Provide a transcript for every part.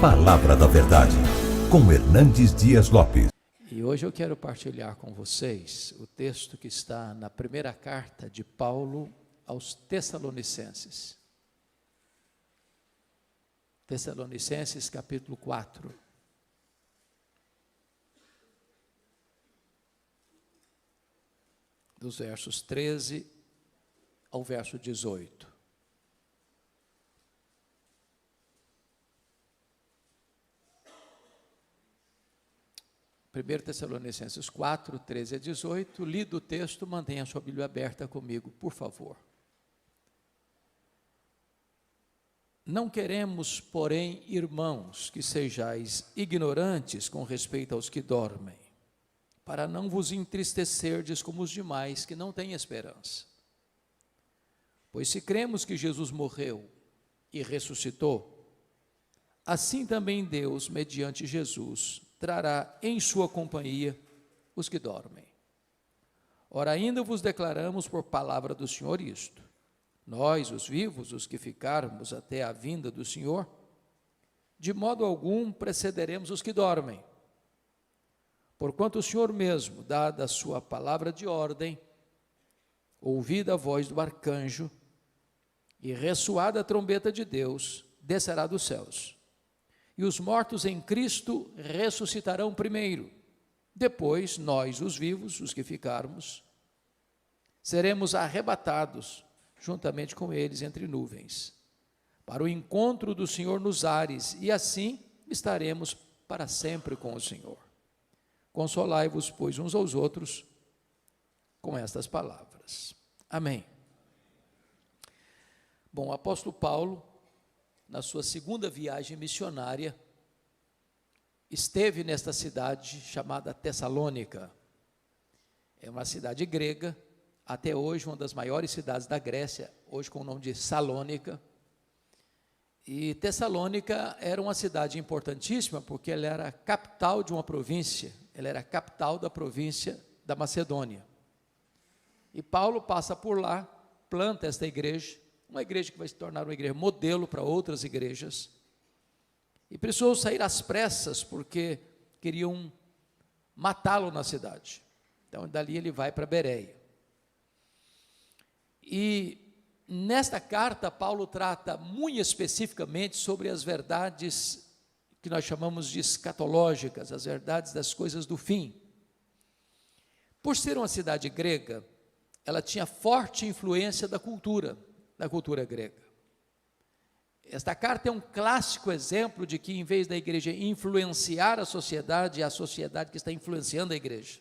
Palavra da Verdade, com Hernandes Dias Lopes. E hoje eu quero partilhar com vocês o texto que está na primeira carta de Paulo aos Tessalonicenses. Tessalonicenses capítulo 4. Dos versos 13 ao verso 18. Primeiro Tessalonicenses 4, 13 a 18, lido o texto, mantenha a sua Bíblia aberta comigo, por favor. Não queremos, porém, irmãos, que sejais ignorantes com respeito aos que dormem, para não vos entristecerdes como os demais que não têm esperança. Pois se cremos que Jesus morreu e ressuscitou, assim também Deus, mediante Jesus, trará em sua companhia os que dormem. Ora, ainda vos declaramos por palavra do Senhor isto: nós, os vivos, os que ficarmos até a vinda do Senhor, de modo algum precederemos os que dormem. Porquanto o Senhor mesmo, dada a sua palavra de ordem, ouvida a voz do arcanjo e ressoada a trombeta de Deus, descerá dos céus. E os mortos em Cristo ressuscitarão primeiro. Depois, nós, os vivos, os que ficarmos, seremos arrebatados juntamente com eles entre nuvens, para o encontro do Senhor nos ares, e assim estaremos para sempre com o Senhor. Consolai-vos, pois, uns aos outros com estas palavras. Amém. Bom, o apóstolo Paulo, na sua segunda viagem missionária, esteve nesta cidade chamada Tessalônica. É uma cidade grega, até hoje uma das maiores cidades da Grécia, hoje com o nome de Salônica. E Tessalônica era uma cidade importantíssima, porque ela era a capital de uma província, ela era a capital da província da Macedônia. E Paulo passa por lá, planta esta igreja, uma igreja que vai se tornar uma igreja modelo para outras igrejas, e precisou sair às pressas, porque queriam matá-lo na cidade. Então, dali ele vai para Bereia. E nesta carta, Paulo trata muito especificamente sobre as verdades que nós chamamos de escatológicas, as verdades das coisas do fim. Por ser uma cidade grega, ela tinha forte influência da cultura grega. Esta carta é um clássico exemplo de que, em vez da igreja influenciar a sociedade, é a sociedade que está influenciando a igreja.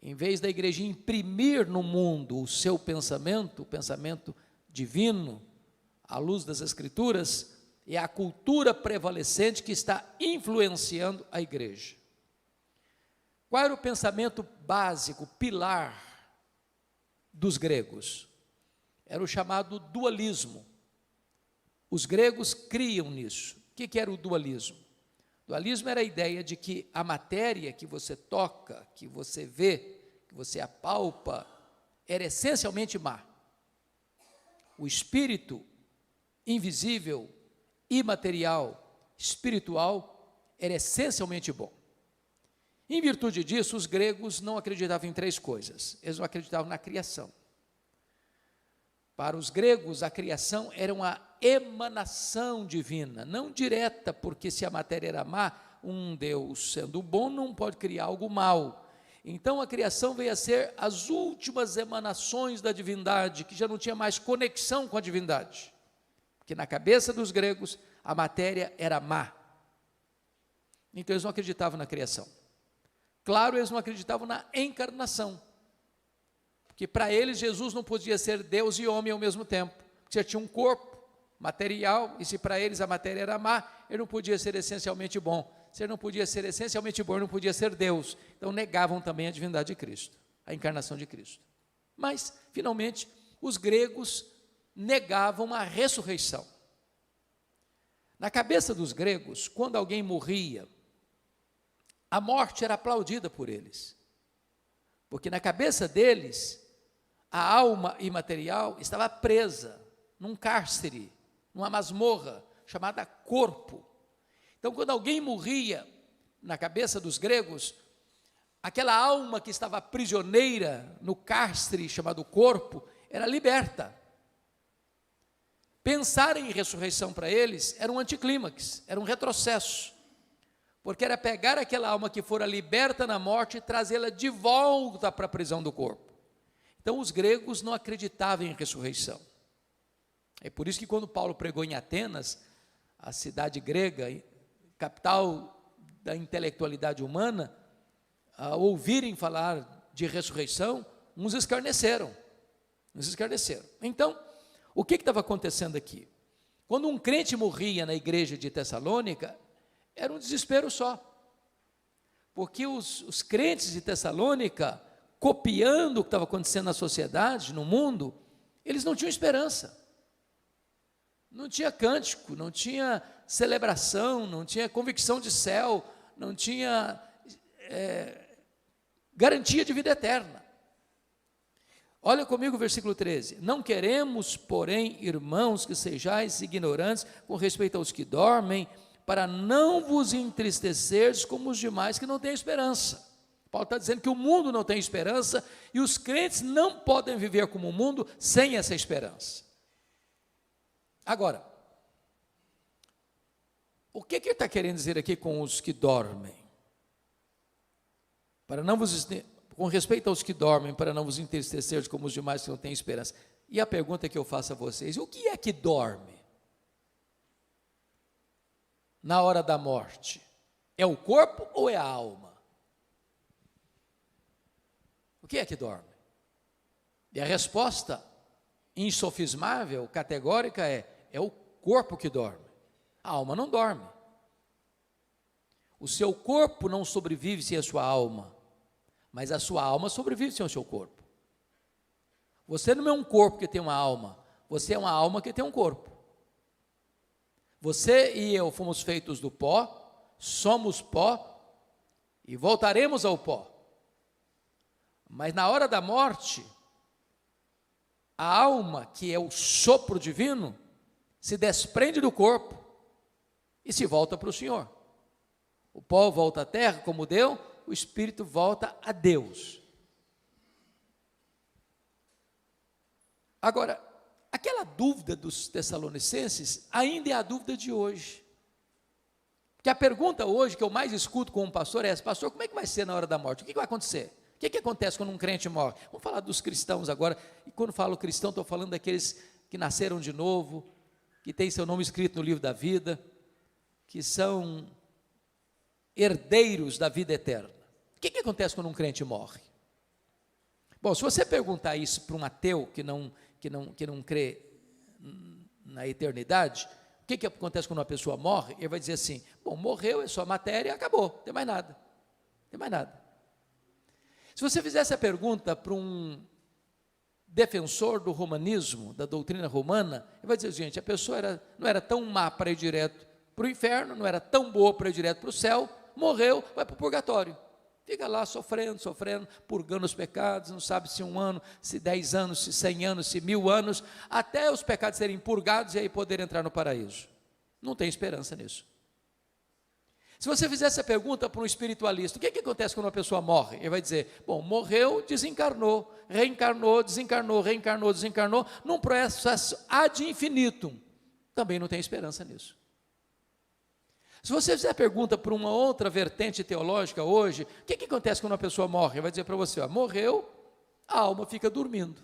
Em vez da igreja imprimir no mundo o seu pensamento, o pensamento divino, à luz das Escrituras, é a cultura prevalecente que está influenciando a igreja. Qual era o pensamento básico, pilar dos gregos? Era o chamado dualismo. Os gregos criam nisso. O que era o dualismo? O dualismo era a ideia de que a matéria que você toca, que você vê, que você apalpa, era essencialmente má. O espírito invisível, imaterial, espiritual, era essencialmente bom. Em virtude disso, os gregos não acreditavam em três coisas. Eles não acreditavam na criação. Para os gregos, a criação era uma emanação divina, não direta, porque se a matéria era má, um Deus sendo bom não pode criar algo mau. Então a criação veio a ser as últimas emanações da divindade, que já não tinha mais conexão com a divindade, porque na cabeça dos gregos a matéria era má. Então eles não acreditavam na criação. Claro, eles não acreditavam na encarnação, que para eles Jesus não podia ser Deus e homem ao mesmo tempo, porque já tinha um corpo material, e se para eles a matéria era má, ele não podia ser essencialmente bom. Se ele não podia ser essencialmente bom, ele não podia ser Deus. Então negavam também a divindade de Cristo, a encarnação de Cristo. Mas, finalmente, os gregos negavam a ressurreição. Na cabeça dos gregos, quando alguém morria, a morte era aplaudida por eles, porque na cabeça deles, a alma imaterial estava presa num cárcere, numa masmorra chamada corpo. Então, quando alguém morria, na cabeça dos gregos, aquela alma que estava prisioneira no cárcere chamado corpo, era liberta. Pensar em ressurreição para eles era um anticlímax, era um retrocesso, porque era pegar aquela alma que fora liberta na morte e trazê-la de volta para a prisão do corpo. Então os gregos não acreditavam em ressurreição. É por isso que quando Paulo pregou em Atenas, a cidade grega, capital da intelectualidade humana, ao ouvirem falar de ressurreição, uns escarneceram. Então, o que estava acontecendo aqui? Quando um crente morria na igreja de Tessalônica, era um desespero só, porque os crentes de Tessalônica, copiando o que estava acontecendo na sociedade, no mundo, eles não tinham esperança, não tinha cântico, não tinha celebração, não tinha convicção de céu, não tinha garantia de vida eterna. Olha comigo o versículo 13: não queremos, porém, irmãos, que sejais ignorantes com respeito aos que dormem, para não vos entristecerdes como os demais que não têm esperança. Paulo está dizendo que o mundo não tem esperança, e os crentes não podem viver como o mundo sem essa esperança. Agora, o que ele está querendo dizer aqui com os que dormem? Com respeito aos que dormem, para não vos entristecer como os demais que não têm esperança. E a pergunta que eu faço a vocês: o que é que dorme na hora da morte? É o corpo ou é a alma? O que é que dorme? E a resposta insofismável, categórica é o corpo que dorme. A alma não dorme. O seu corpo não sobrevive sem a sua alma, mas a sua alma sobrevive sem o seu corpo. Você não é um corpo que tem uma alma, você é uma alma que tem um corpo. Você e eu fomos feitos do pó, somos pó e voltaremos ao pó. Mas na hora da morte, a alma, que é o sopro divino, se desprende do corpo e se volta para o Senhor. O pó volta à terra como deu, o espírito volta a Deus. Agora, aquela dúvida dos tessalonicenses ainda é a dúvida de hoje. Porque a pergunta hoje que eu mais escuto com um pastor é essa: pastor, como é que vai ser na hora da morte? O que vai acontecer? O que acontece quando um crente morre? Vamos falar dos cristãos agora. E quando falo cristão, estou falando daqueles que nasceram de novo, que têm seu nome escrito no livro da vida, que são herdeiros da vida eterna. O que acontece quando um crente morre? Bom, se você perguntar isso para um ateu que não crê na eternidade, o que acontece quando uma pessoa morre? Ele vai dizer assim: bom, morreu, é só matéria e acabou, não tem mais nada. Não tem mais nada. Se você fizesse a pergunta para um defensor do romanismo, da doutrina romana, ele vai dizer: gente, a pessoa não era tão má para ir direto para o inferno, não era tão boa para ir direto para o céu, morreu, vai para o purgatório. Fica lá sofrendo, purgando os pecados, não sabe se 1 ano, se 10 anos, se 100 anos, se 1000 anos, até os pecados serem purgados e aí poder entrar no paraíso. Não tem esperança nisso. Se você fizesse a pergunta para um espiritualista: o que acontece quando uma pessoa morre? Ele vai dizer: bom, morreu, desencarnou, reencarnou, desencarnou, reencarnou, desencarnou, num processo ad infinitum. Também não tem esperança nisso. Se você fizer a pergunta para uma outra vertente teológica hoje: o que acontece quando uma pessoa morre? Ele vai dizer para você: morreu, a alma fica dormindo,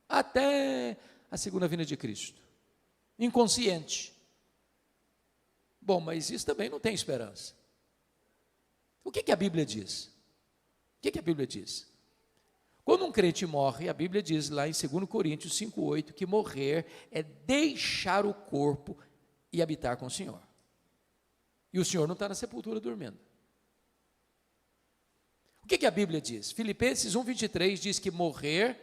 até a segunda vinda de Cristo, inconsciente. Bom, mas isso também não tem esperança. O que a Bíblia diz? O que a Bíblia diz? Quando um crente morre, a Bíblia diz lá em 2 Coríntios 5,8, que morrer é deixar o corpo e habitar com o Senhor. E o Senhor não está na sepultura dormindo. O que a Bíblia diz? Filipenses 1,23 diz que morrer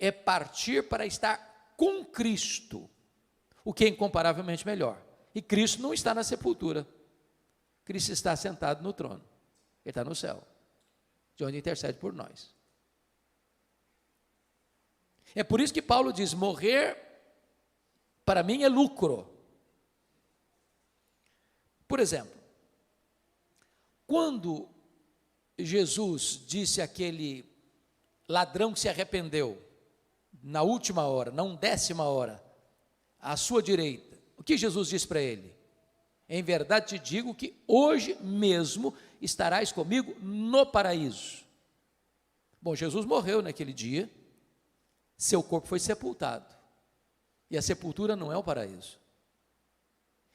é partir para estar com Cristo, o que é incomparavelmente melhor. E Cristo não está na sepultura, Cristo está sentado no trono, Ele está no céu, de onde intercede por nós. É por isso que Paulo diz: morrer para mim é lucro, Por exemplo, quando Jesus disse àquele ladrão que se arrependeu, na última hora, não 10ª hora, à sua direita, o que Jesus disse para ele? Em verdade te digo que hoje mesmo estarás comigo no paraíso. Bom, Jesus morreu naquele dia, seu corpo foi sepultado, e a sepultura não é o paraíso.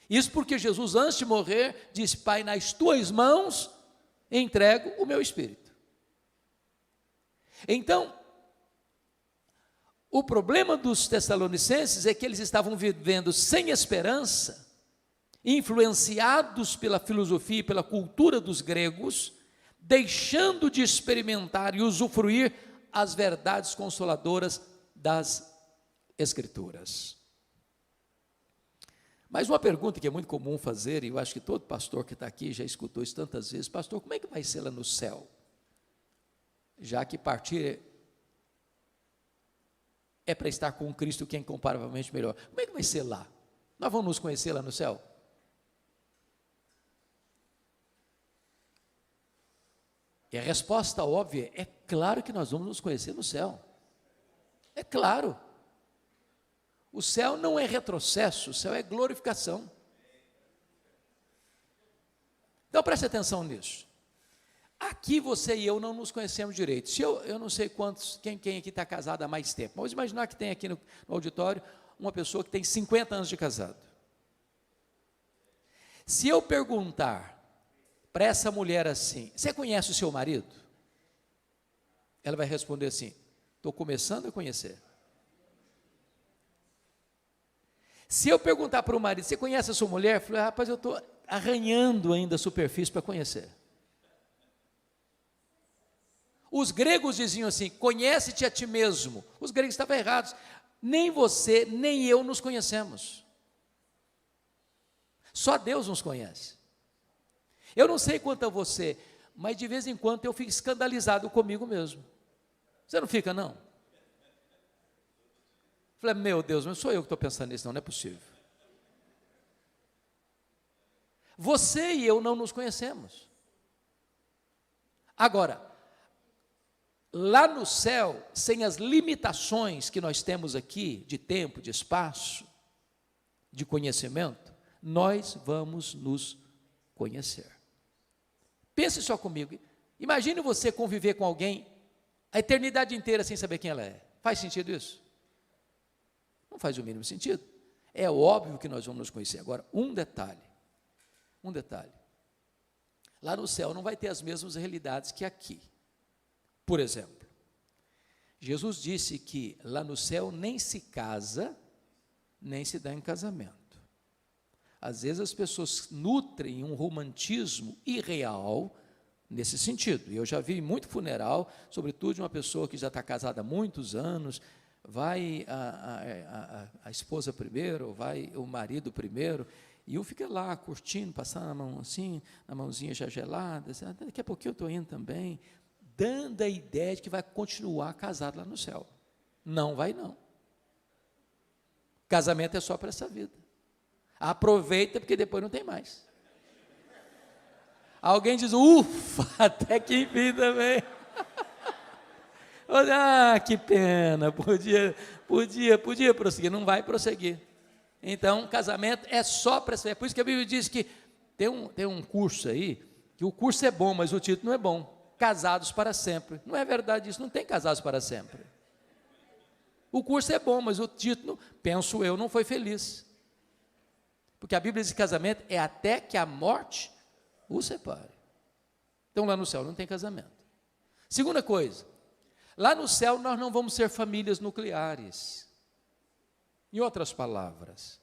Isso porque Jesus, antes de morrer, disse: Pai, nas tuas mãos entrego o meu espírito. Então, o problema dos tessalonicenses é que eles estavam vivendo sem esperança, influenciados pela filosofia e pela cultura dos gregos, deixando de experimentar e usufruir as verdades consoladoras das Escrituras. Mas uma pergunta que é muito comum fazer, e eu acho que todo pastor que está aqui já escutou isso tantas vezes: pastor, como é que vai ser lá no céu? Já que partir é para estar com Cristo, que é incomparavelmente melhor. Como é que vai ser lá? Nós vamos nos conhecer lá no céu? E a resposta óbvia é claro que nós vamos nos conhecer no céu. É claro. O céu não é retrocesso, o céu é glorificação. Então preste atenção nisso. Aqui você e eu não nos conhecemos direito. Se eu não sei quem aqui está casado há mais tempo. Vamos imaginar que tem aqui no auditório uma pessoa que tem 50 anos de casado. Se eu perguntar para essa mulher assim: você conhece o seu marido? Ela vai responder assim: estou começando a conhecer. Se eu perguntar para o marido: você conhece a sua mulher? Eu falei: rapaz, eu estou arranhando ainda a superfície para conhecer. Os gregos diziam assim: conhece-te a ti mesmo. Os gregos estavam errados. Nem você, nem eu nos conhecemos. Só Deus nos conhece. Eu não sei quanto a você, mas de vez em quando eu fico escandalizado comigo mesmo. Você não fica, não? Falei: meu Deus, mas sou eu que estou pensando nisso, não é possível. Você e eu não nos conhecemos. Agora, lá no céu, sem as limitações que nós temos aqui, de tempo, de espaço, de conhecimento, nós vamos nos conhecer. Pense só comigo, imagine você conviver com alguém a eternidade inteira sem saber quem ela é. Faz sentido isso? Não faz o mínimo sentido. É óbvio que nós vamos nos conhecer. Agora, um detalhe, lá no céu não vai ter as mesmas realidades que aqui. Por exemplo, Jesus disse que lá no céu nem se casa, nem se dá em casamento. Às vezes as pessoas nutrem um romantismo irreal nesse sentido. E eu já vi muito funeral, sobretudo de uma pessoa que já está casada há muitos anos, vai a esposa primeiro, vai o marido primeiro, e um fica lá curtindo, passando a mão assim, a mãozinha já gelada, assim, daqui a pouquinho eu estou indo também, dando a ideia de que vai continuar casado lá no céu. Não vai, não. Casamento é só para essa vida. Aproveita, porque depois não tem mais. Alguém diz: ufa, até que enfim também. Ah, que pena, podia prosseguir. Não vai prosseguir. Então, casamento é só para essa vida. É por isso que a Bíblia diz que tem um curso aí, que o curso é bom, mas o título não é bom. Casados para sempre. Não é verdade isso, não tem casados para sempre. O curso é bom, mas o título, penso eu, não foi feliz. Porque a Bíblia diz que casamento é até que a morte o separe. Então lá no céu não tem casamento. Segunda coisa, lá no céu nós não vamos ser famílias nucleares. Em outras palavras,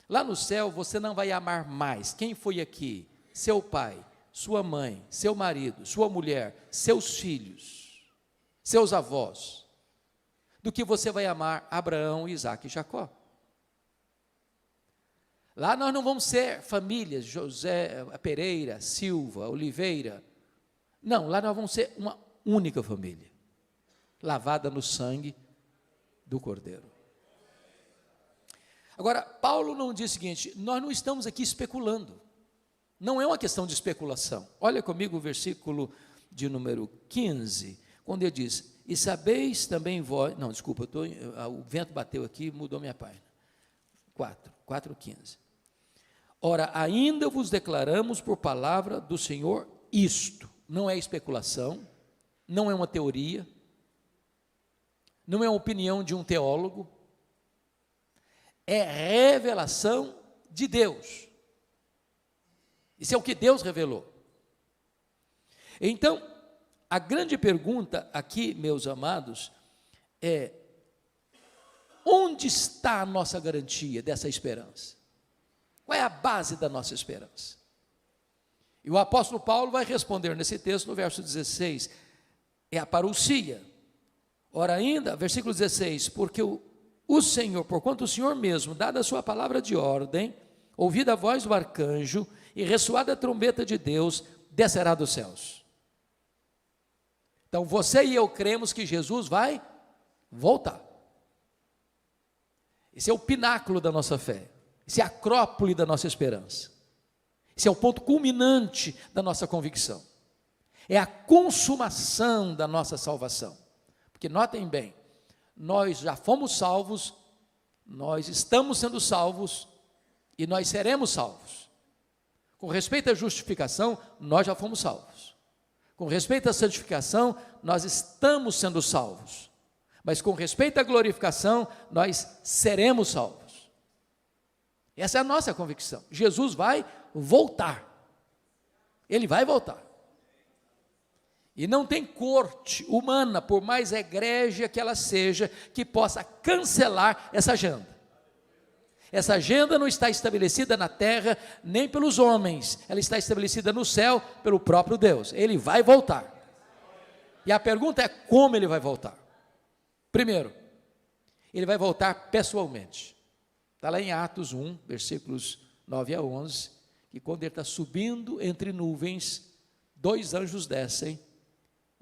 lá no céu você não vai amar mais quem foi aqui, seu pai, sua mãe, seu marido, sua mulher, seus filhos, seus avós, do que você vai amar Abraão, Isaque e Jacó. Lá nós não vamos ser famílias, José, Pereira, Silva, Oliveira. Não, lá nós vamos ser uma única família, lavada no sangue do Cordeiro. Agora, Paulo não diz o seguinte: nós não estamos aqui especulando. Não é uma questão de especulação. Olha comigo o versículo de número 15, quando ele diz: e sabeis também vós, não, desculpa, o vento bateu aqui, mudou minha página, 4:15. Ora, ainda vos declaramos por palavra do Senhor isto, não é especulação, não é uma teoria, não é uma opinião de um teólogo, é revelação de Deus. Isso é o que Deus revelou. Então, a grande pergunta aqui, meus amados, é: onde está a nossa garantia dessa esperança? Qual é a base da nossa esperança? E o apóstolo Paulo vai responder nesse texto, no verso 16, é a parousia. Ora ainda, versículo 16, porque o Senhor, porquanto o Senhor mesmo, dada a sua palavra de ordem, ouvida a voz do arcanjo, e ressoada a trombeta de Deus, descerá dos céus. Então você e eu cremos que Jesus vai voltar. Esse é o pináculo da nossa fé, esse é a acrópole da nossa esperança, esse é o ponto culminante da nossa convicção, é a consumação da nossa salvação. Porque notem bem, nós já fomos salvos, nós estamos sendo salvos e nós seremos salvos. Com respeito à justificação, nós já fomos salvos. Com respeito à santificação, nós estamos sendo salvos. Mas com respeito à glorificação, nós seremos salvos. Essa é a nossa convicção. Jesus vai voltar. Ele vai voltar. E não tem corte humana, por mais egrégia que ela seja, que possa cancelar essa agenda. Essa agenda não está estabelecida na terra, nem pelos homens, ela está estabelecida no céu, pelo próprio Deus. Ele vai voltar. E a pergunta é: como ele vai voltar? Primeiro, ele vai voltar pessoalmente. Está lá em Atos 1, versículos 9 a 11, que quando ele está subindo entre nuvens, 2 anjos descem,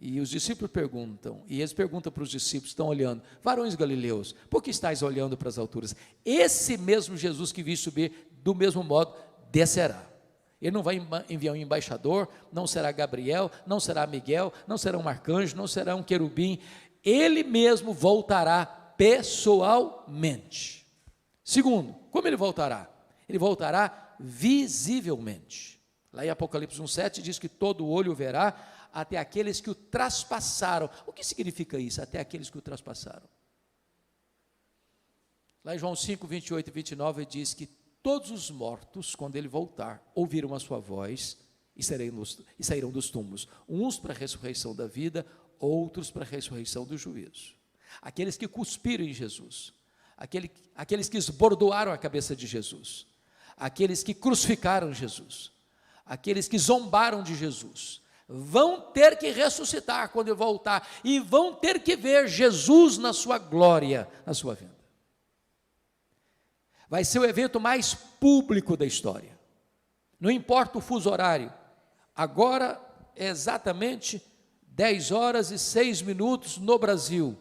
e os discípulos perguntam, e eles perguntam para os discípulos, estão olhando: varões galileus, por que estáis olhando para as alturas? Esse mesmo Jesus que vi subir, do mesmo modo, descerá. Ele não vai enviar um embaixador, não será Gabriel, não será Miguel, não será um arcanjo, não será um querubim, ele mesmo voltará pessoalmente. Segundo, como ele voltará? Ele voltará visivelmente. Lá em Apocalipse 1,7 diz que todo olho verá, até aqueles que o traspassaram. O que significa isso? Até aqueles que o traspassaram. Lá em João 5, 28 e 29 diz que todos os mortos, quando ele voltar, ouviram a sua voz e sairão dos túmulos, uns para a ressurreição da vida, outros para a ressurreição do juízo. Aqueles que cuspiram em Jesus, aqueles que esbordoaram a cabeça de Jesus, aqueles que crucificaram Jesus, aqueles que zombaram de Jesus, vão ter que ressuscitar quando ele voltar, e vão ter que ver Jesus na sua glória, na sua vinda. Vai ser o evento mais público da história, não importa o fuso horário. Agora é exatamente 10 horas e 6 minutos no Brasil,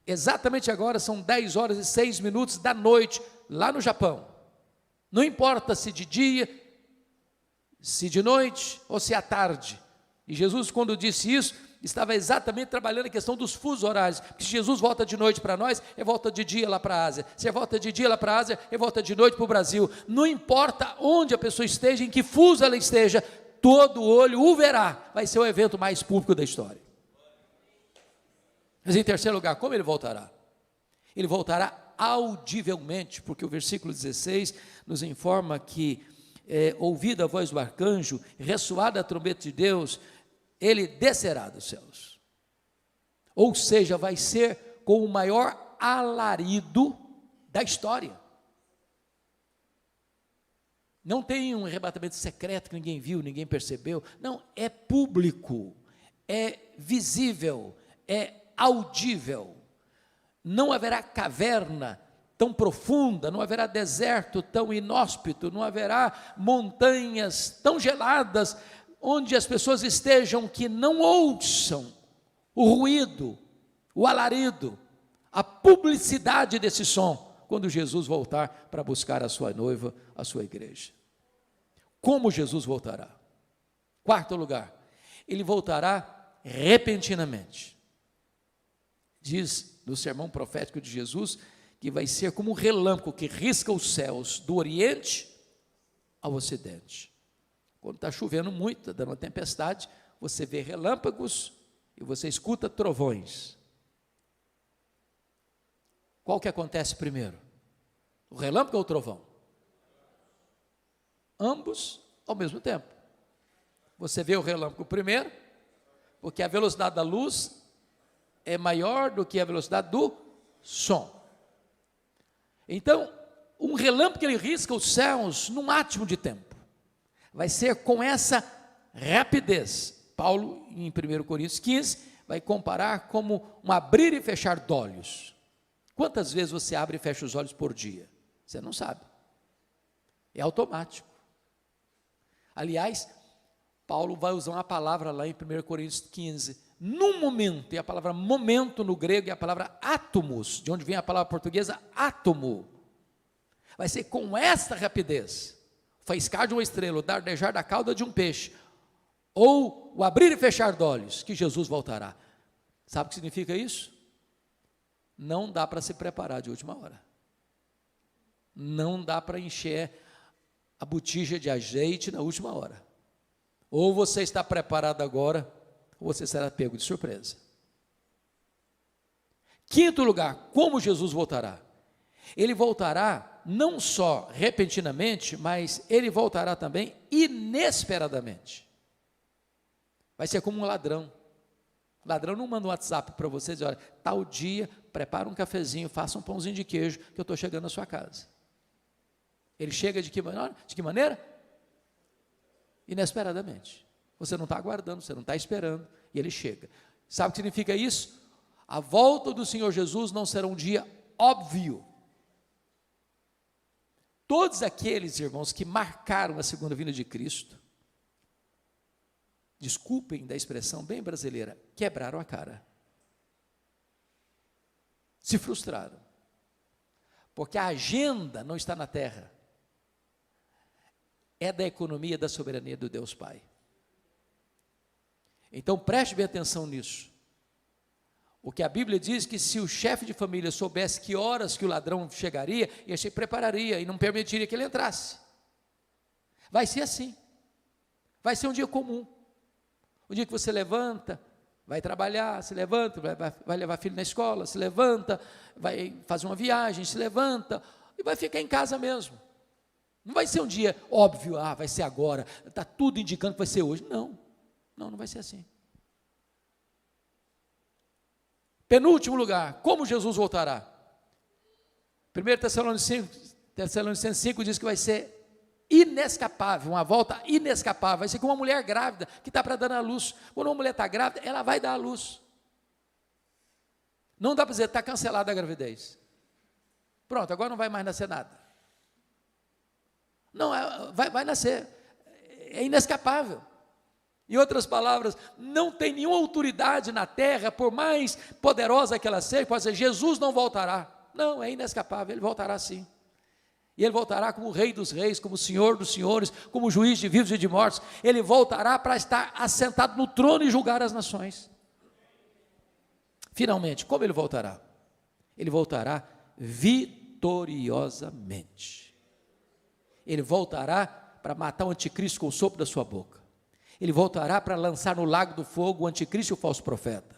exatamente agora são 10 horas e 6 minutos da noite, lá no Japão. Não importa se de dia, se de noite ou se à tarde. E Jesus, quando disse isso, estava exatamente trabalhando a questão dos fusos horários, porque se Jesus volta de noite para nós, é volta de dia lá para a Ásia, se é volta de dia lá para a Ásia, é volta de noite para o Brasil. Não importa onde a pessoa esteja, em que fuso ela esteja, todo olho o verá. Vai ser o evento mais público da história. Mas em terceiro lugar, como ele voltará? Ele voltará audivelmente, porque o versículo 16 nos informa que, ouvida a voz do arcanjo, ressoada a trombeta de Deus, ele descerá dos céus. Ou seja, vai ser com o maior alarido da história. Não tem um arrebatamento secreto que ninguém viu, ninguém percebeu. Não, é público, é visível, é audível. Não haverá caverna tão profunda, não haverá deserto tão inóspito, não haverá montanhas tão geladas, onde as pessoas estejam que não ouçam o ruído, o alarido, a publicidade desse som, quando Jesus voltar para buscar a sua noiva, a sua igreja. como Jesus voltará. Quarto lugar, ele voltará repentinamente. Diz no sermão profético de Jesus que vai ser como um relâmpago que risca os céus do Oriente ao Ocidente. Quando está chovendo muito, está dando uma tempestade, você vê relâmpagos e você escuta trovões. Qual que acontece primeiro? O relâmpago ou o trovão? Ambos ao mesmo tempo. Você vê o relâmpago primeiro, porque a velocidade da luz é maior do que a velocidade do som. Então, um relâmpago ele risca os céus num átimo de tempo. Vai ser com essa rapidez. Paulo, em 1 Coríntios 15, vai comparar como um abrir e fechar de olhos. Quantas vezes você abre e fecha os olhos por dia? Você não sabe. É automático. Aliás, Paulo vai usar uma palavra lá em 1 Coríntios 15, num momento, e a palavra momento no grego é a palavra átomos, de onde vem a palavra portuguesa átomo. Vai ser com esta rapidez, faiscar de uma estrela, o dardejar da cauda de um peixe, ou o abrir e fechar de olhos, que Jesus voltará. Sabe o que significa isso? Não dá para se preparar de última hora. Não dá para encher a botija de azeite na última hora. Ou você está preparado agora, ou você será pego de surpresa. Quinto lugar, como Jesus voltará? Ele voltará não só repentinamente, mas ele voltará também inesperadamente. Vai ser como um ladrão. O ladrão não manda um WhatsApp para você dizer, olha, tal dia, prepara um cafezinho, faça um pãozinho de queijo, que eu estou chegando na sua casa. Ele chega de que maneira? De que maneira? Inesperadamente. Você não está aguardando, você não está esperando, e ele chega. Sabe o que significa isso? A volta do Senhor Jesus não será um dia óbvio. Todos aqueles, irmãos, que marcaram a segunda vinda de Cristo, desculpem da expressão bem brasileira, quebraram a cara. Se frustraram. Porque a agenda não está na terra. É da economia da soberania do Deus Pai. Então preste bem atenção nisso. O que a Bíblia diz que se o chefe de família soubesse que horas que o ladrão chegaria, ele se prepararia e não permitiria que ele entrasse. Vai ser assim. Vai ser um dia comum. O dia que você levanta, vai trabalhar, se levanta, vai levar filho na escola, se levanta, vai fazer uma viagem, se levanta e vai ficar em casa mesmo. Não vai ser um dia óbvio, vai ser agora, está tudo indicando que vai ser hoje. Não vai ser assim. Penúltimo lugar, como Jesus voltará? 1 Tessalonicenses 5 diz que vai ser inescapável, uma volta inescapável, vai ser como uma mulher grávida que está para dar à luz. Quando uma mulher está grávida, ela vai dar à luz. Não dá para dizer, está cancelada a gravidez. Pronto, agora não vai mais nascer nada. Não, vai nascer, é inescapável. Em outras palavras, não tem nenhuma autoridade na terra, por mais poderosa que ela seja, pode dizer, Jesus não voltará. Não, é inescapável, ele voltará sim. E ele voltará como o Rei dos Reis, como o Senhor dos Senhores, como juiz de vivos e de mortos. Ele voltará para estar assentado no trono e julgar as nações. Finalmente, como ele voltará? Ele voltará vitoriosamente. Ele voltará para matar o anticristo com o sopro da sua boca. Ele voltará para lançar no lago do fogo o anticristo e o falso profeta.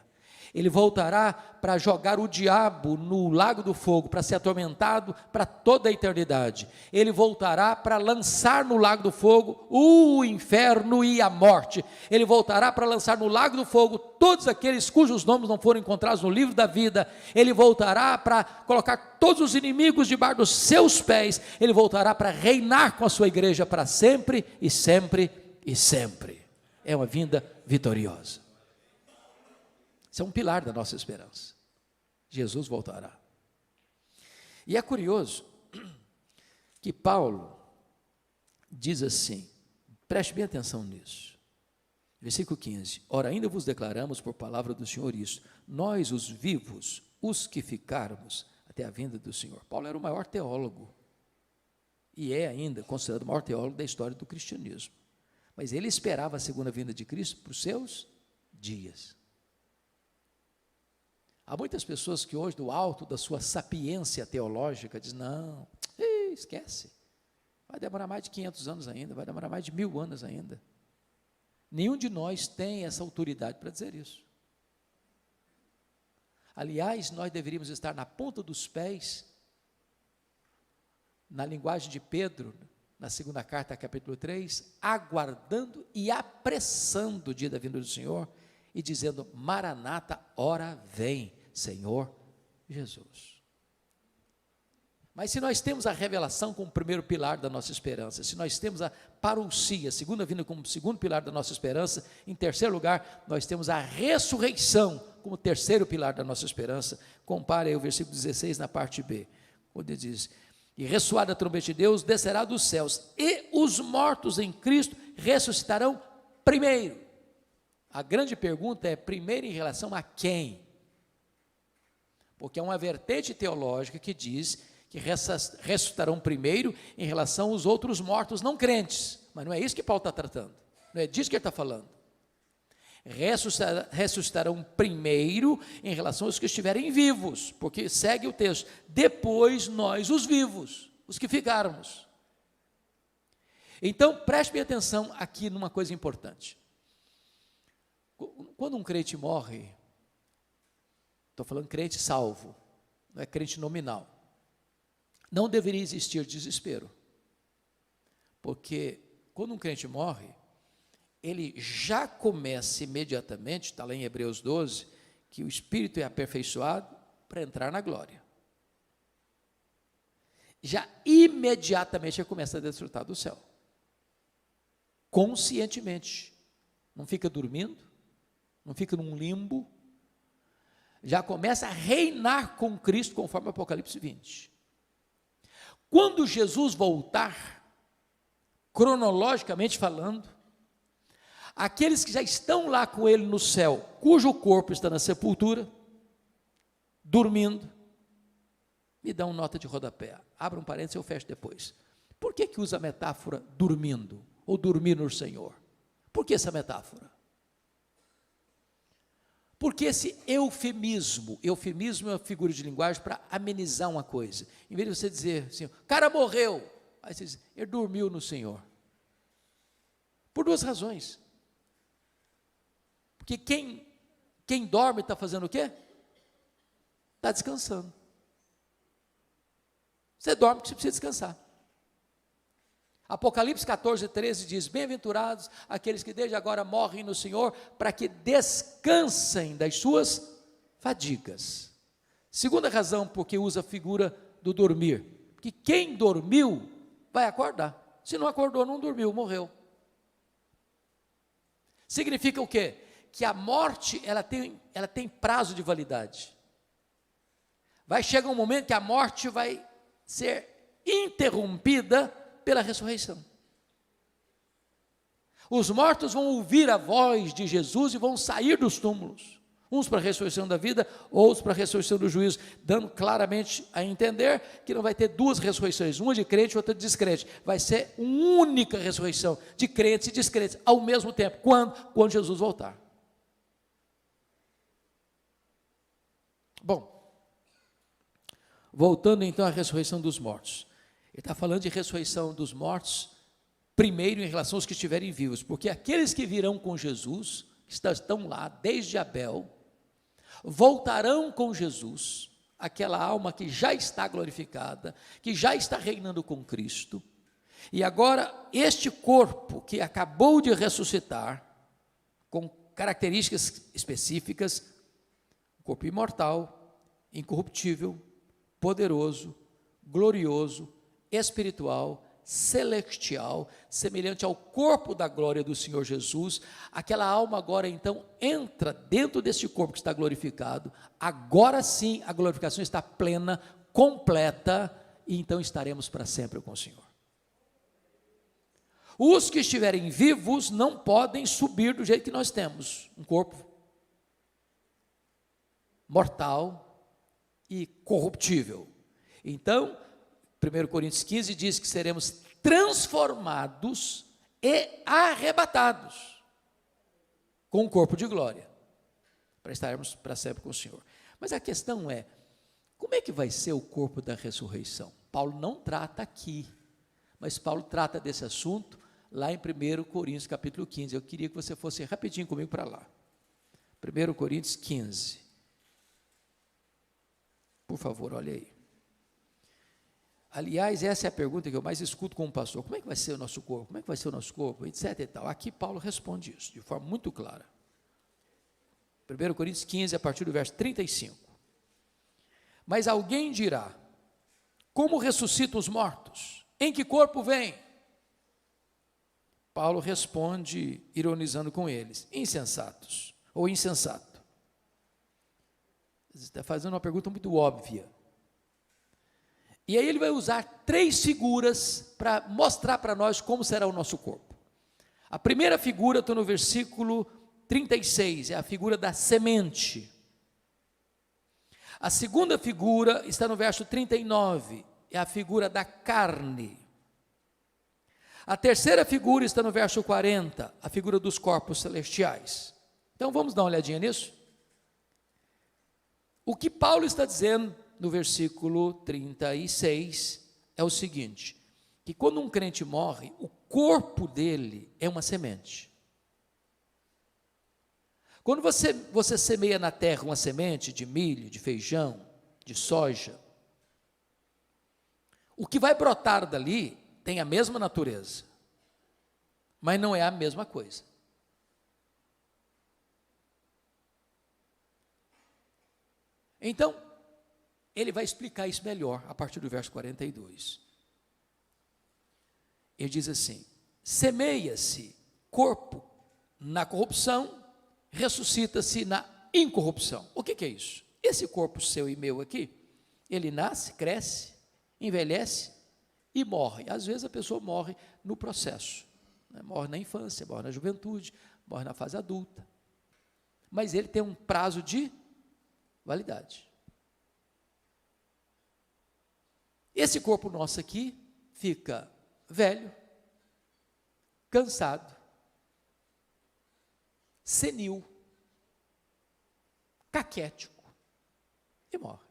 Ele voltará para jogar o diabo no lago do fogo, para ser atormentado para toda a eternidade. Ele voltará para lançar no lago do fogo o inferno e a morte. Ele voltará para lançar no lago do fogo todos aqueles cujos nomes não foram encontrados no livro da vida. Ele voltará para colocar todos os inimigos debaixo dos seus pés. Ele voltará para reinar com a sua igreja para sempre e sempre e sempre. É uma vinda vitoriosa. Isso é um pilar da nossa esperança. Jesus voltará. E é curioso que Paulo diz assim, preste bem atenção nisso. Versículo 15, ora ainda vos declaramos por palavra do Senhor isso, nós os vivos, os que ficarmos até a vinda do Senhor. Paulo era o maior teólogo. e é ainda considerado o maior teólogo da história do cristianismo. Mas ele esperava a segunda vinda de Cristo para os seus dias. Há muitas pessoas que hoje, do alto da sua sapiência teológica, dizem, não, esquece, vai demorar mais de 500 anos ainda, vai demorar mais de 1000 anos ainda. Nenhum de nós tem essa autoridade para dizer isso. Aliás, nós deveríamos estar na ponta dos pés, na linguagem de Pedro, na segunda carta, capítulo 3, aguardando e apressando o dia da vinda do Senhor, e dizendo, Maranata, ora vem, Senhor Jesus. Mas se nós temos a revelação como primeiro pilar da nossa esperança, se nós temos a parousia, a segunda vinda como segundo pilar da nossa esperança, em terceiro lugar, nós temos a ressurreição como terceiro pilar da nossa esperança. Compare aí o versículo 16 na parte B, onde diz, e ressoada a trombeta de Deus, descerá dos céus, e os mortos em Cristo ressuscitarão primeiro. A grande pergunta é, primeiro em relação a quem? Porque é uma vertente teológica que diz que ressuscitarão primeiro em relação aos outros mortos não crentes, mas não é isso que Paulo está tratando, não é disso que ele está falando. Ressuscitarão primeiro em relação aos que estiverem vivos, porque segue o texto, depois nós os vivos, os que ficarmos. Então preste bem atenção aqui numa coisa importante. Quando um crente morre, estou falando crente salvo, não é crente nominal, não deveria existir desespero, porque quando um crente morre, ele já começa imediatamente, está lá em Hebreus 12, que o Espírito é aperfeiçoado para entrar na glória. Já imediatamente ele começa a desfrutar do céu, conscientemente, não fica dormindo, não fica num limbo, já começa a reinar com Cristo, conforme Apocalipse 20. Quando Jesus voltar, cronologicamente falando, aqueles que já estão lá com ele no céu, cujo corpo está na sepultura, dormindo, me dão nota de rodapé, abra um parênteses e eu fecho depois. Por que usa a metáfora dormindo, ou dormir no Senhor? Por que essa metáfora? Porque esse eufemismo é uma figura de linguagem para amenizar uma coisa. Em vez de você dizer assim, o cara morreu, aí você diz, ele dormiu no Senhor. Por duas razões. Porque quem dorme está fazendo o quê? Está descansando. Você dorme porque você precisa descansar. Apocalipse 14, 13 diz, bem-aventurados aqueles que desde agora morrem no Senhor, para que descansem das suas fadigas. Segunda razão porque usa a figura do dormir, porque quem dormiu vai acordar, se não acordou, não dormiu, morreu. Significa o quê? Que a morte, ela tem prazo de validade. Vai chegar um momento que a morte vai ser interrompida pela ressurreição. Os mortos vão ouvir a voz de Jesus e vão sair dos túmulos, uns para a ressurreição da vida, outros para a ressurreição do juízo, dando claramente a entender que não vai ter duas ressurreições, uma de crente e outra de descrente, vai ser uma única ressurreição, de crentes e descrentes, ao mesmo tempo. Quando Jesus voltar. Bom, voltando então à ressurreição dos mortos. Ele está falando de ressurreição dos mortos, primeiro em relação aos que estiverem vivos, porque aqueles que virão com Jesus, que estão lá desde Abel, voltarão com Jesus, aquela alma que já está glorificada, que já está reinando com Cristo, e agora este corpo que acabou de ressuscitar, com características específicas, corpo imortal, incorruptível, poderoso, glorioso, espiritual, celestial, semelhante ao corpo da glória do Senhor Jesus, aquela alma agora então entra dentro deste corpo que está glorificado, agora sim a glorificação está plena, completa, e então estaremos para sempre com o Senhor. Os que estiverem vivos não podem subir do jeito que nós temos, um corpo mortal e corruptível. Então, 1 Coríntios 15 diz que seremos transformados e arrebatados com o corpo de glória, para estarmos para sempre com o Senhor. Mas a questão é, como é que vai ser o corpo da ressurreição? Paulo não trata aqui, mas Paulo trata desse assunto lá em 1 Coríntios capítulo 15. Eu queria que você fosse rapidinho comigo para lá. 1 Coríntios 15. Por favor, olha aí. Aliás, essa é a pergunta que eu mais escuto com o pastor. Como é que vai ser o nosso corpo? Como é que vai ser o nosso corpo? Etc e tal. Aqui Paulo responde isso de forma muito clara. 1 Coríntios 15, a partir do verso 35. Mas alguém dirá, como ressuscitam os mortos? Em que corpo vem? Paulo responde, ironizando com eles, insensatos, ou insensato. Ele está fazendo uma pergunta muito óbvia. E aí ele vai usar 3 figuras para mostrar para nós como será o nosso corpo. A primeira figura está no versículo 36, é a figura da semente. A segunda figura está no verso 39, é a figura da carne. A terceira figura está no verso 40, a figura dos corpos celestiais. Então vamos dar uma olhadinha nisso? O que Paulo está dizendo no versículo 36 é o seguinte, que quando um crente morre, o corpo dele é uma semente. Quando você semeia na terra uma semente de milho, de feijão, de soja, o que vai brotar dali tem a mesma natureza, mas não é a mesma coisa. Então, ele vai explicar isso melhor a partir do verso 42. Ele diz assim: semeia-se corpo na corrupção, ressuscita-se na incorrupção. O que é isso? Esse corpo seu e meu aqui, ele nasce, cresce, envelhece e morre. Às vezes a pessoa morre no processo, né? Morre na infância, morre na juventude, morre na fase adulta. Mas ele tem um prazo de validade. Esse corpo nosso aqui fica velho, cansado, senil, caquético e morre.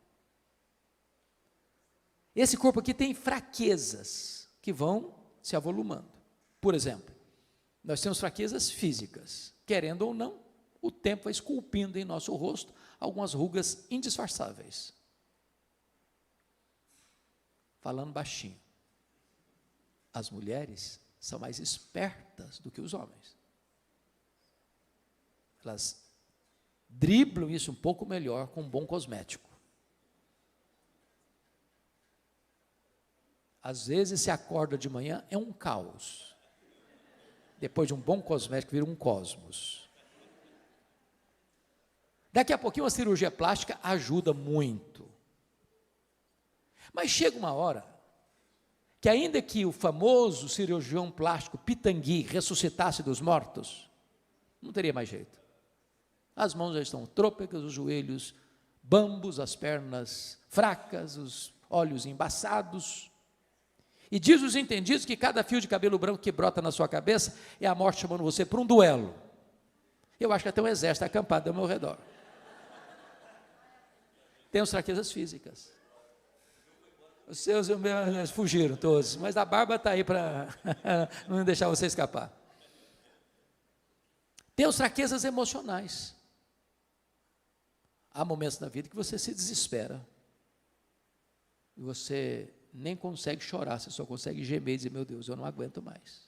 Esse corpo aqui tem fraquezas que vão se avolumando. Por exemplo, nós temos fraquezas físicas, querendo ou não, o tempo vai esculpindo em nosso rosto algumas rugas indisfarçáveis. Falando baixinho, as mulheres são mais espertas do que os homens. Elas driblam isso um pouco melhor com um bom cosmético. Às vezes se acorda de manhã, é um caos. Depois de um bom cosmético, vira um cosmos. Daqui a pouquinho uma cirurgia plástica ajuda muito. Mas chega uma hora que ainda que o famoso cirurgião plástico Pitangui ressuscitasse dos mortos, não teria mais jeito. As mãos já estão trôpegas, os joelhos bambos, as pernas fracas, os olhos embaçados. E diz os entendidos que cada fio de cabelo branco que brota na sua cabeça é a morte chamando você para um duelo. Eu acho que até um exército acampado ao meu redor. Temos fraquezas físicas. Os seus fugiram todos, mas a barba está aí para não deixar você escapar. Temos fraquezas emocionais. Há momentos na vida que você se desespera. E você nem consegue chorar, você só consegue gemer e dizer, meu Deus, eu não aguento mais.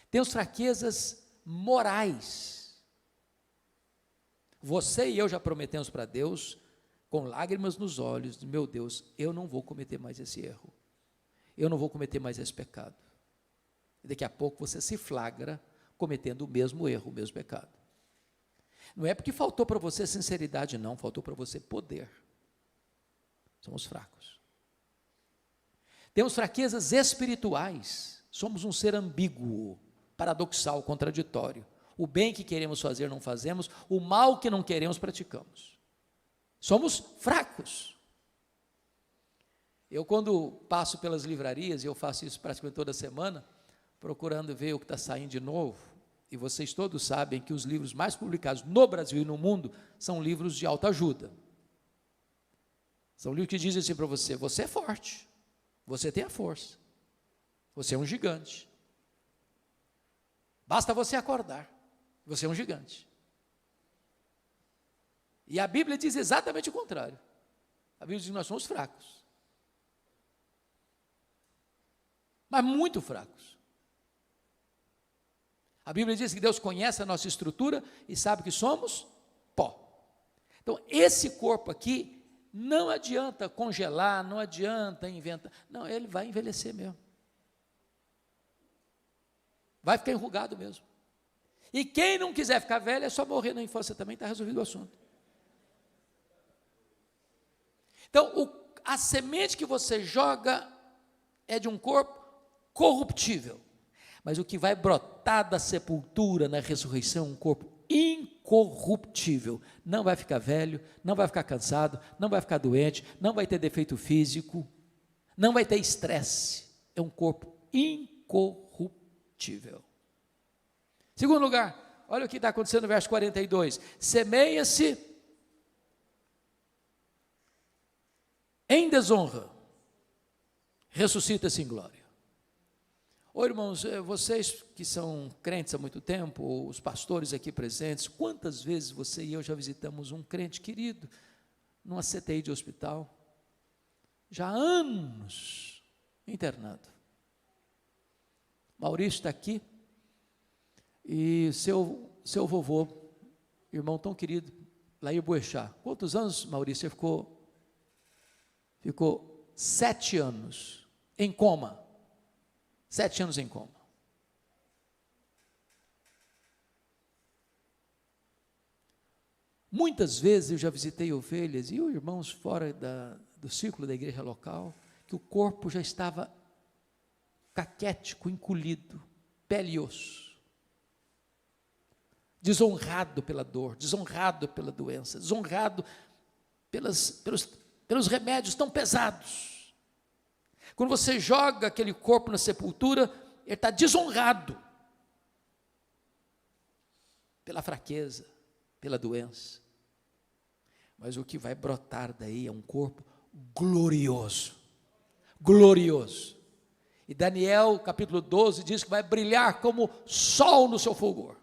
Temos fraquezas morais. Você e eu já prometemos para Deus, com lágrimas nos olhos, meu Deus, eu não vou cometer mais esse erro, eu não vou cometer mais esse pecado. E daqui a pouco você se flagra cometendo o mesmo erro, o mesmo pecado. Não é porque faltou para você sinceridade, não, faltou para você poder. Somos fracos. Temos fraquezas espirituais, somos um ser ambíguo, paradoxal, contraditório. O bem que queremos fazer não fazemos, o mal que não queremos praticamos. Somos fracos. Eu, quando passo pelas livrarias, e eu faço isso praticamente toda semana, procurando ver o que está saindo de novo, e vocês todos sabem que os livros mais publicados no Brasil e no mundo são livros de autoajuda. São livros que dizem assim para você: você é forte, você tem a força, você é um gigante, basta você acordar, você é um gigante. E a Bíblia diz exatamente o contrário. A Bíblia diz que nós somos fracos, mas muito fracos. A Bíblia diz que Deus conhece a nossa estrutura e sabe que somos pó. Então, esse corpo aqui, não adianta congelar, não adianta inventar. Não, ele vai envelhecer mesmo. Vai ficar enrugado mesmo. E quem não quiser ficar velho, é só morrer na infância também, está resolvido o assunto. Então, a semente que você joga é de um corpo corruptível. Mas o que vai brotar da sepultura na ressurreição é um corpo incorruptível. Não vai ficar velho, não vai ficar cansado, não vai ficar doente, não vai ter defeito físico, não vai ter estresse. É um corpo incorruptível. Segundo lugar, olha o que está acontecendo no verso 42. Semeia-se em desonra, ressuscita-se em glória. Ô irmãos, vocês que são crentes há muito tempo, ou os pastores aqui presentes, quantas vezes você e eu já visitamos um crente querido numa CTI de hospital, já há anos internado. Maurício está aqui, e seu vovô, irmão tão querido, Lair Boechat. Quantos anos, Maurício, você ficou 7 anos em coma. 7 anos em coma. Muitas vezes eu já visitei ovelhas e irmãos fora do círculo da igreja local, que o corpo já estava caquético, encolhido, pele e osso, desonrado pela dor, desonrado pela doença, desonrado pelos remédios tão pesados. Quando você joga aquele corpo na sepultura, ele está desonrado pela fraqueza, pela doença. Mas o que vai brotar daí é um corpo glorioso, glorioso. E Daniel, capítulo 12, diz que vai brilhar como sol no seu fulgor.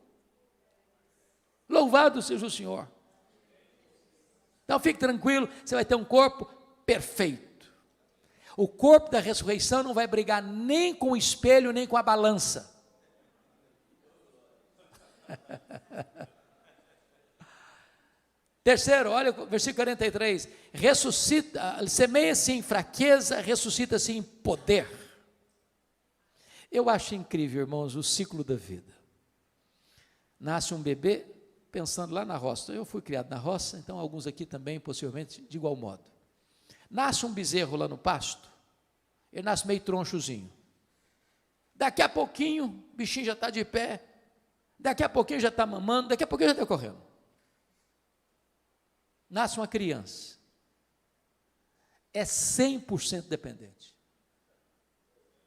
Louvado seja o Senhor. Então fique tranquilo, você vai ter um corpo perfeito. O corpo da ressurreição não vai brigar nem com o espelho, nem com a balança. Terceiro, olha o versículo 43. Semeia-se em fraqueza, ressuscita-se em poder. Eu acho incrível, irmãos, o ciclo da vida. Nasce um bebê, pensando lá na roça. Eu fui criado na roça, então alguns aqui também, possivelmente, de igual modo. Nasce um bezerro lá no pasto, ele nasce meio tronchozinho. Daqui a pouquinho, o bichinho já está de pé, daqui a pouquinho já está mamando, daqui a pouquinho já está correndo. Nasce uma criança, é 100% dependente.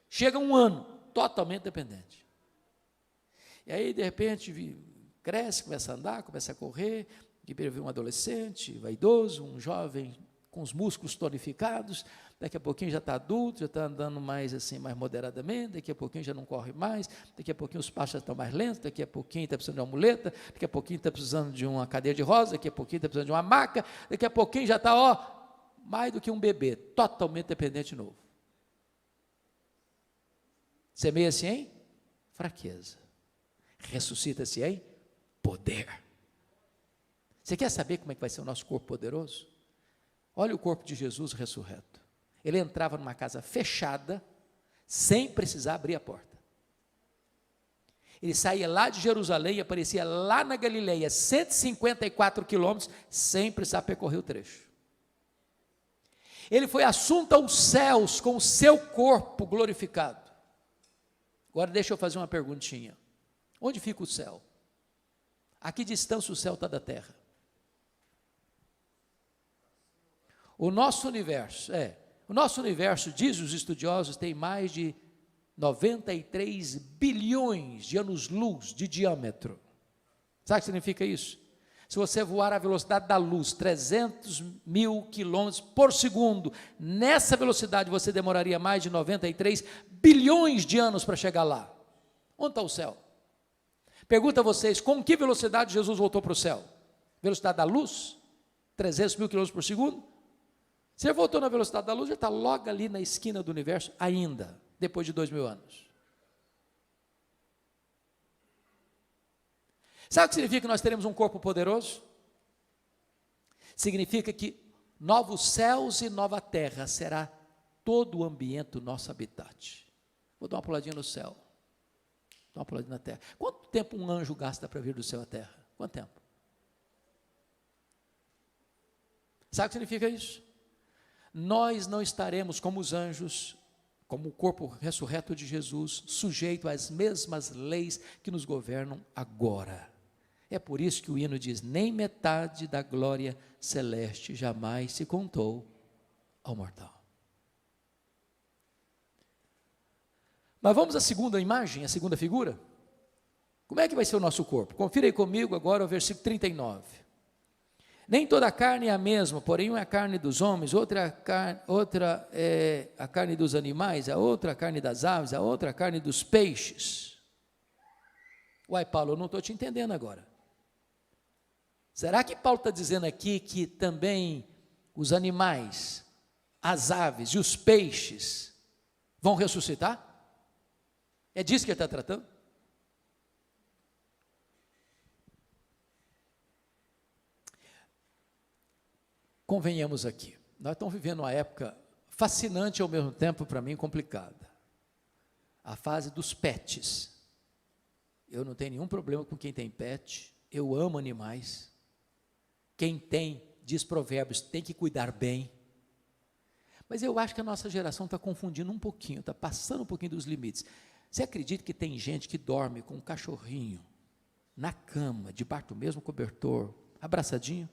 Chega um ano, totalmente dependente. E aí, de repente, cresce, começa a andar, começa a correr, de repente um adolescente, vaidoso, um jovem com os músculos tonificados, daqui a pouquinho já está adulto, já está andando mais assim, mais moderadamente, daqui a pouquinho já não corre mais, daqui a pouquinho os passos já estão mais lentos, daqui a pouquinho está precisando de uma muleta, daqui a pouquinho está precisando de uma cadeira de rosa, daqui a pouquinho está precisando de uma maca, daqui a pouquinho já está, mais do que um bebê, totalmente dependente de novo. Semeia-se em fraqueza, ressuscita-se em poder. Você quer saber como é que vai ser o nosso corpo poderoso? Olha o corpo de Jesus ressurreto. Ele entrava numa casa fechada, sem precisar abrir a porta. Ele saía lá de Jerusalém e aparecia lá na Galileia, 154 quilômetros, sem precisar percorrer o trecho. Ele foi assunto aos céus com o seu corpo glorificado. Agora deixa eu fazer uma perguntinha. Onde fica o céu? A que distância o céu está da terra? O nosso universo, O nosso universo, diz os estudiosos, tem mais de 93 bilhões de anos-luz de diâmetro. Sabe o que significa isso? Se você voar à velocidade da luz, 300 mil quilômetros por segundo, nessa velocidade você demoraria mais de 93 bilhões de anos para chegar lá. Onde está o céu? Pergunto a vocês, com que velocidade Jesus voltou para o céu? Velocidade da luz? 300 mil quilômetros por segundo? Se ele voltou na velocidade da luz, ele está logo ali na esquina do universo ainda, depois de 2000 anos. Sabe o que significa que nós teremos um corpo poderoso? Significa que novos céus e nova terra será todo o ambiente do nosso habitat. Vou dar uma puladinha no céu, dar uma puladinha na terra. Quanto tempo um anjo gasta para vir do céu à terra? Quanto tempo? Sabe o que significa isso? Nós não estaremos como os anjos, como o corpo ressurreto de Jesus, sujeito às mesmas leis que nos governam agora. É por isso que o hino diz, nem metade da glória celeste jamais se contou ao mortal. Mas vamos à segunda imagem, à segunda figura? Como é que vai ser o nosso corpo? Confira aí comigo agora o versículo 39. Nem toda a carne é a mesma, porém uma é a carne dos homens, outra é a carne dos animais, a outra a carne das aves, a outra a carne dos peixes. Uai, Paulo, eu não estou te entendendo agora. Será que Paulo está dizendo aqui que também os animais, as aves e os peixes vão ressuscitar? É disso que ele está tratando? Convenhamos aqui, nós estamos vivendo uma época fascinante e ao mesmo tempo, para mim, complicada. A fase dos pets. Eu não tenho nenhum problema com quem tem pet, eu amo animais. Quem tem, diz Provérbios, tem que cuidar bem. Mas eu acho que a nossa geração está confundindo um pouquinho, está passando um pouquinho dos limites. Você acredita que tem gente que dorme com um cachorrinho na cama, debaixo do mesmo cobertor, abraçadinho?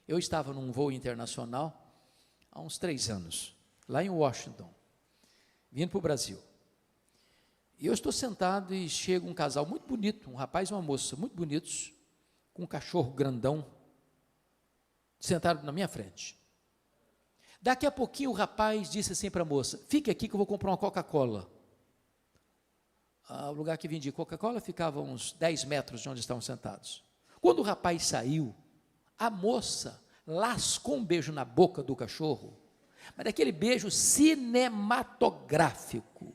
Eu estava num voo internacional há uns 3 anos, lá em Washington, vindo para o Brasil. E eu estou sentado e chega um casal muito bonito, um rapaz e uma moça muito bonitos, com um cachorro grandão, sentado na minha frente. Daqui a pouquinho o rapaz disse assim para a moça, fique aqui que eu vou comprar uma Coca-Cola. O lugar que vendia Coca-Cola ficava a uns 10 metros de onde estavam sentados. Quando o rapaz saiu, a moça lascou um beijo na boca do cachorro, mas daquele beijo cinematográfico.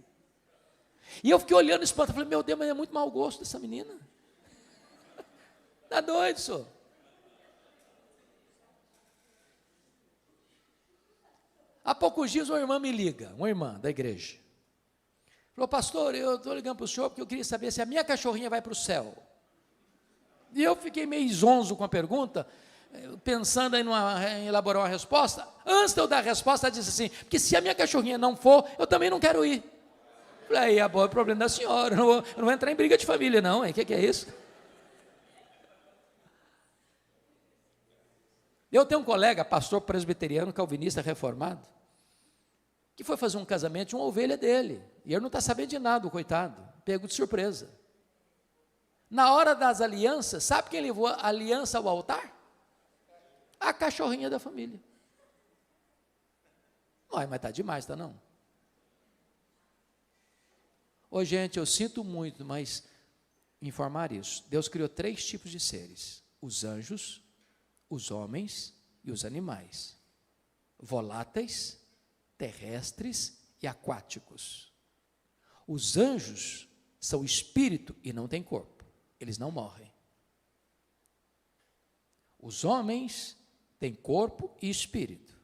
E eu fiquei olhando espanto, falei, meu Deus, mas é muito mau gosto dessa menina. Está doido, senhor. Há poucos dias uma irmã me liga, uma irmã da igreja. Falou, pastor, eu estou ligando para o senhor porque eu queria saber se a minha cachorrinha vai para o céu. E eu fiquei meio zonzo com a pergunta, pensando em elaborar uma resposta. Antes de eu dar a resposta, ela disse assim, porque se a minha cachorrinha não for, eu também não quero ir. Falei, aí, é o problema da senhora, eu não vou entrar em briga de família não, o que é isso? Eu tenho um colega, pastor presbiteriano, calvinista, reformado, que foi fazer um casamento de uma ovelha dele, e ele não está sabendo de nada, o coitado, pego de surpresa. Na hora das alianças, sabe quem levou a aliança ao altar? A cachorrinha da família. Ué, mas está demais, está não? Ô gente, eu sinto muito, mas informar isso. Deus criou 3 tipos de seres: os anjos, os homens e os animais. Voláteis, terrestres e aquáticos. Os anjos são espírito e não têm corpo. Eles não morrem. Os homens têm corpo e espírito.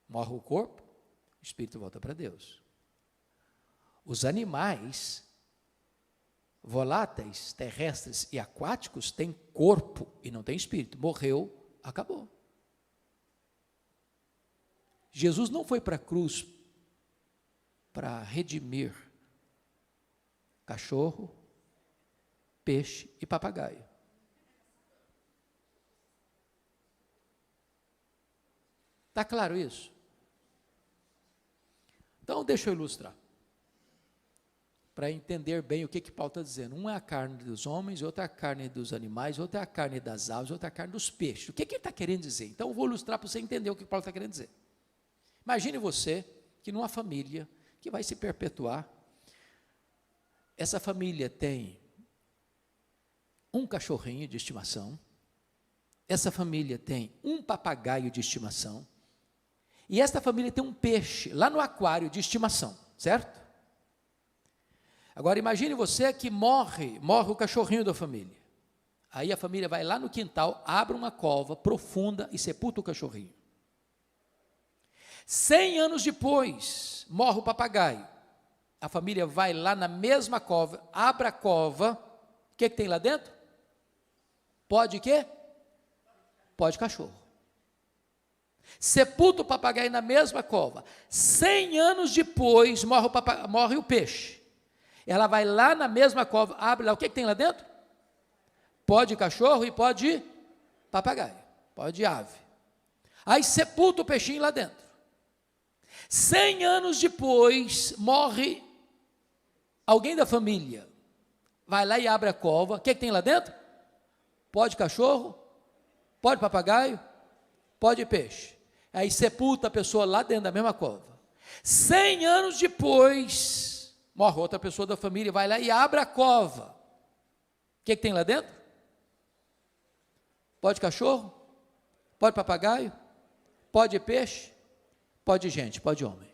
Morre o corpo, o espírito volta para Deus. Os animais, voláteis, terrestres e aquáticos, têm corpo e não têm espírito. Morreu, acabou. Jesus não foi para a cruz para redimir cachorro, peixe e papagaio. Está claro isso? Então, deixa eu ilustrar, para entender bem o que Paulo está dizendo. Um é a carne dos homens, outro é a carne dos animais, outro é a carne das aves, outro é a carne dos peixes. O que ele está querendo dizer? Então, eu vou ilustrar para você entender o que Paulo está querendo dizer. Imagine você que numa família que vai se perpetuar, essa família tem um cachorrinho de estimação, essa família tem um papagaio de estimação, e esta família tem um peixe lá no aquário de estimação, certo? Agora imagine você que morre o cachorrinho da família. Aí a família vai lá no quintal, abre uma cova profunda e sepulta o cachorrinho. 100 anos depois, morre o papagaio. A família vai lá na mesma cova, abre a cova, o que tem lá dentro? Pó de quê? Pó de cachorro. Sepulta o papagaio na mesma cova. 100 anos depois, morre o peixe. Ela vai lá na mesma cova, abre lá, o que tem lá dentro? Pó de cachorro e pó de papagaio, pó de ave. Aí sepulta o peixinho lá dentro. 100 anos depois, morre alguém da família. Vai lá e abre a cova, o que tem lá dentro? Pó de cachorro, pó de papagaio, pó de peixe. Aí sepulta a pessoa lá dentro da mesma cova. 100 anos depois, morre outra pessoa da família, vai lá e abre a cova. O que tem lá dentro? Pó de cachorro, pó de papagaio, pó de peixe, pó de gente, pó de homem.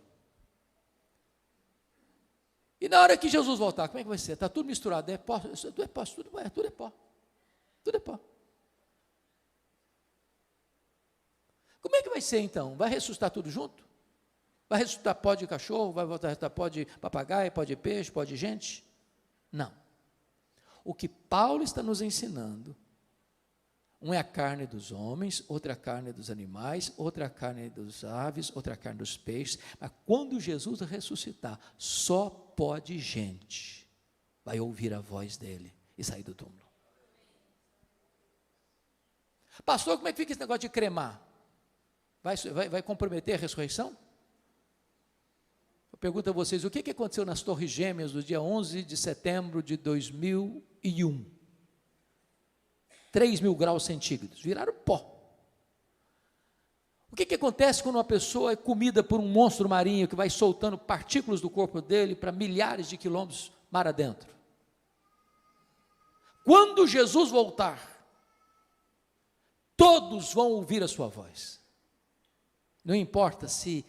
E na hora que Jesus voltar, como é que vai ser? Está tudo misturado, é pó, tudo é pó, tudo é pó. Tudo é pó. Como é que vai ser então? Vai ressuscitar tudo junto? Vai ressuscitar pó de cachorro, vai voltar a ressuscitar pó de papagaio, pó de peixe, pó de gente? Não. O que Paulo está nos ensinando, um é a carne dos homens, outra é a carne dos animais, outra é a carne dos aves, outra é a carne dos peixes, mas quando Jesus ressuscitar, só pó de gente vai ouvir a voz dele e sair do túmulo. Pastor, como é que fica esse negócio de cremar? Vai comprometer a ressurreição? Eu pergunto a vocês, o que aconteceu nas Torres Gêmeas do dia 11 de setembro de 2001? 3.000 graus centígrados, viraram pó. O que acontece quando uma pessoa é comida por um monstro marinho que vai soltando partículas do corpo dele para milhares de quilômetros mar adentro? Quando Jesus voltar, todos vão ouvir a sua voz. Não importa se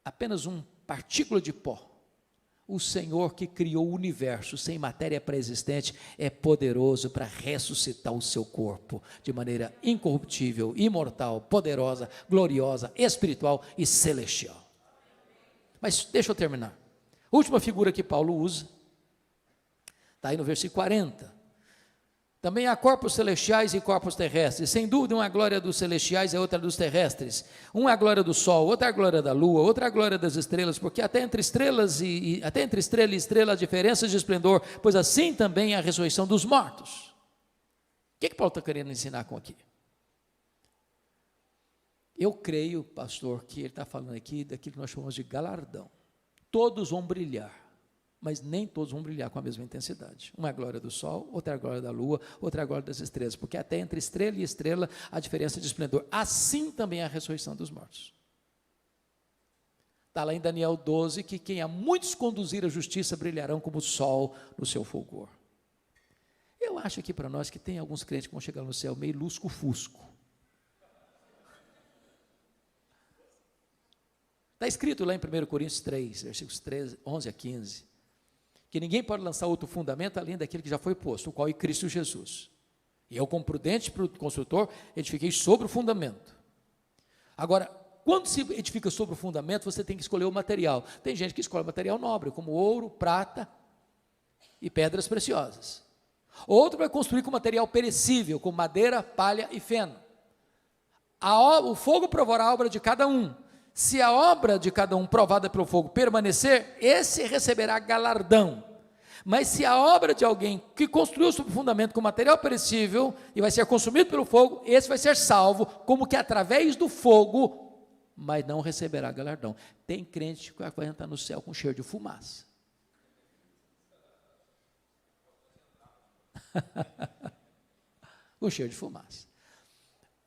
apenas uma partícula de pó, o Senhor que criou o universo sem matéria pré-existente é poderoso para ressuscitar o seu corpo de maneira incorruptível, imortal, poderosa, gloriosa, espiritual e celestial. Mas deixa eu terminar. A última figura que Paulo usa está aí no versículo 40. Também há corpos celestiais e corpos terrestres. Sem dúvida, uma é a glória dos celestiais e a outra dos terrestres. Uma é a glória do sol, outra é a glória da lua, outra é a glória das estrelas, porque até entre estrela e estrela há diferenças de esplendor, pois assim também é a ressurreição dos mortos. O que Paulo está querendo ensinar com aqui? Eu creio, pastor, que ele está falando aqui daquilo que nós chamamos de galardão. Todos vão brilhar, mas nem todos vão brilhar com a mesma intensidade. Uma é a glória do sol, outra é a glória da lua, outra é a glória das estrelas, porque até entre estrela e estrela há diferença de esplendor. Assim também é a ressurreição dos mortos. Está lá em Daniel 12, que quem a muitos conduzir a justiça brilharão como o sol no seu fulgor. Eu acho aqui para nós que tem alguns crentes que vão chegar no céu meio lusco-fusco. Está escrito lá em 1 Coríntios 3, versículos 11 a 15, que ninguém pode lançar outro fundamento além daquele que já foi posto, o qual é Cristo Jesus. E eu, como prudente construtor, edifiquei sobre o fundamento. Agora, quando se edifica sobre o fundamento, você tem que escolher o material. Tem gente que escolhe material nobre, como ouro, prata e pedras preciosas. Outro vai construir com material perecível, como madeira, palha e feno. O fogo provará a obra de cada um. Se a obra de cada um provada pelo fogo permanecer, esse receberá galardão. Mas se a obra de alguém que construiu sobre o fundamento com material perecível e vai ser consumido pelo fogo, esse vai ser salvo, como que através do fogo mas não receberá galardão. Tem crente que vai entrar no céu com cheiro de fumaça. Com cheiro de fumaça.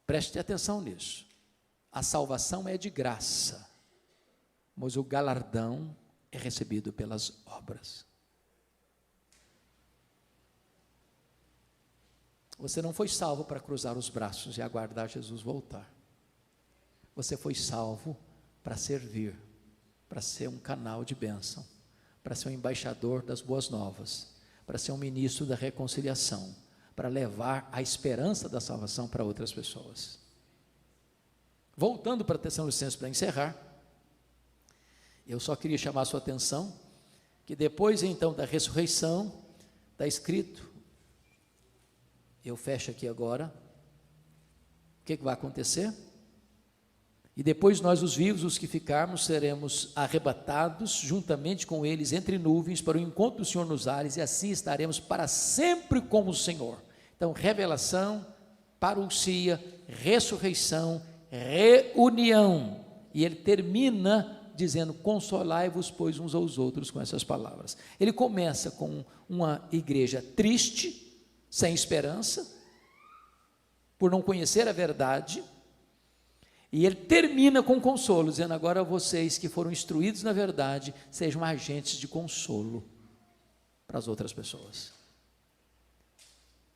Preste atenção nisso. A salvação é de graça, mas o galardão é recebido pelas obras. Você não foi salvo para cruzar os braços e aguardar Jesus voltar. Você foi salvo para servir, para ser um canal de bênção, para ser um embaixador das boas novas, para ser um ministro da reconciliação, para levar a esperança da salvação para outras pessoas. Voltando para Tessalonicenses para encerrar, eu só queria chamar a sua atenção que depois então da ressurreição, está escrito, eu fecho aqui agora, o que vai acontecer? E depois nós, os vivos, os que ficarmos, seremos arrebatados juntamente com eles entre nuvens para o encontro do Senhor nos ares, e assim estaremos para sempre com o Senhor. Então, revelação, parousia, ressurreição, reunião. E ele termina dizendo, consolai-vos, pois, uns aos outros, com essas palavras. Ele começa com uma igreja triste, sem esperança, por não conhecer a verdade, e ele termina com consolo, dizendo, agora vocês que foram instruídos na verdade, sejam agentes de consolo para as outras pessoas.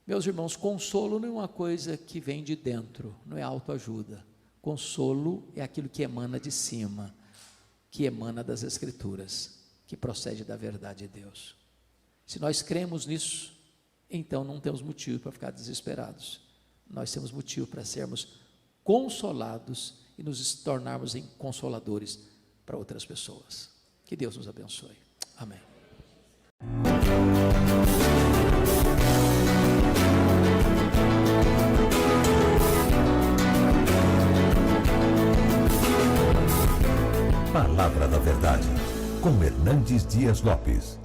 Meus irmãos, consolo não é uma coisa que vem de dentro, não é autoajuda. Consolo é aquilo que emana de cima, que emana das Escrituras, que procede da verdade de Deus. Se nós cremos nisso, então não temos motivo para ficar desesperados. Nós temos motivo para sermos consolados e nos tornarmos em consoladores para outras pessoas. Que Deus nos abençoe. Amém. Palavra da Verdade, com Hernandes Dias Lopes.